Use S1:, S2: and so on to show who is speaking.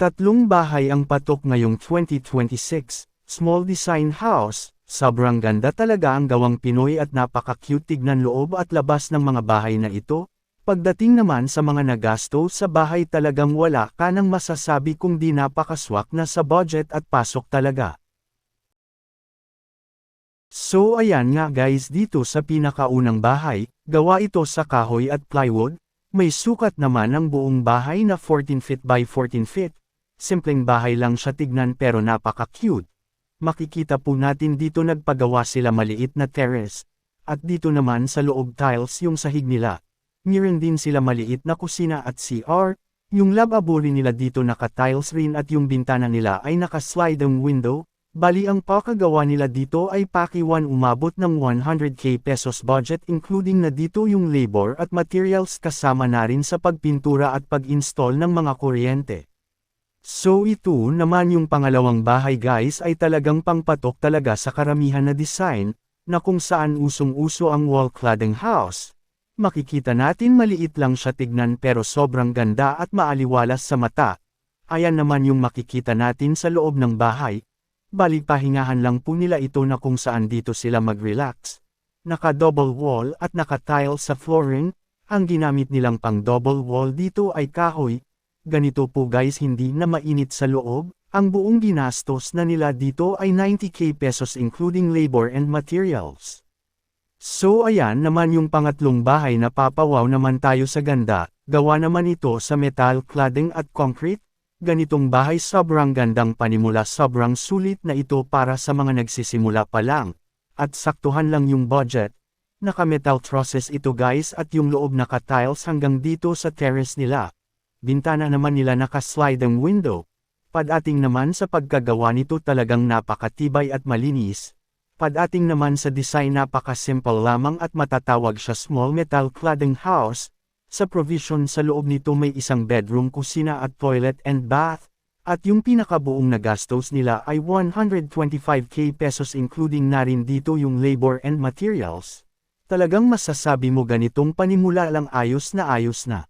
S1: Tatlong bahay ang patok ngayong 2026, small design house, sobrang ganda talaga ang gawang Pinoy at napaka-cute tignan loob at labas ng mga bahay na ito. Pagdating naman sa mga nagasto sa bahay talagang wala ka nang masasabi kung di napakaswak na sa budget at pasok talaga. So ayan nga guys, dito sa pinakaunang bahay, gawa ito sa kahoy at plywood, may sukat naman ang buong bahay na 14 feet by 14 feet. Simpleng bahay lang siya tignan pero napaka-cute. Makikita po natin dito nagpagawa sila maliit na terrace. At dito naman sa loob tiles yung sahig nila. Meron din sila maliit na kusina at CR. Yung lavabo rin nila dito naka-tiles rin at yung bintana nila ay naka-sliding window. Bali ang pakagawa nila dito ay pakiwan umabot ng 100k pesos budget including na dito yung labor at materials kasama na rin sa pagpintura at pag-install ng mga kuryente. So ito naman yung pangalawang bahay guys ay talagang pangpatok talaga sa karamihan na design, na kung saan usong-uso ang wall cladding house. Makikita natin maliit lang siya tignan pero sobrang ganda at maaliwalas sa mata. Ayan naman yung makikita natin sa loob ng bahay. Bali pahingahan lang po nila ito na kung saan dito sila mag-relax. Naka-double wall at naka-tile sa flooring, ang ginamit nilang pang double wall dito ay kahoy. Ganito po guys hindi na mainit sa loob, ang buong ginastos na nila dito ay 90k pesos including labor and materials. So ayan naman yung pangatlong bahay na papawaw naman tayo sa ganda, gawa naman ito sa metal cladding at concrete. Ganitong bahay sobrang gandang panimula sobrang sulit na ito para sa mga nagsisimula pa lang. At saktuhan lang yung budget. Naka-metal trusses ito guys at yung loob naka-tiles hanggang dito sa terrace nila. Bintana naman nila naka-sliding window. Padating naman sa pagkagawa nito talagang napakatibay at malinis. Padating naman sa design napaka-simple lamang at matatawag siya small metal cladding house. Sa provision sa loob nito may isang bedroom, kusina at toilet and bath. At yung pinakabuong nagastos nila ay 125k pesos including na rin dito yung labor and materials. Talagang masasabi mo ganitong panimula lang ayos na ayos na.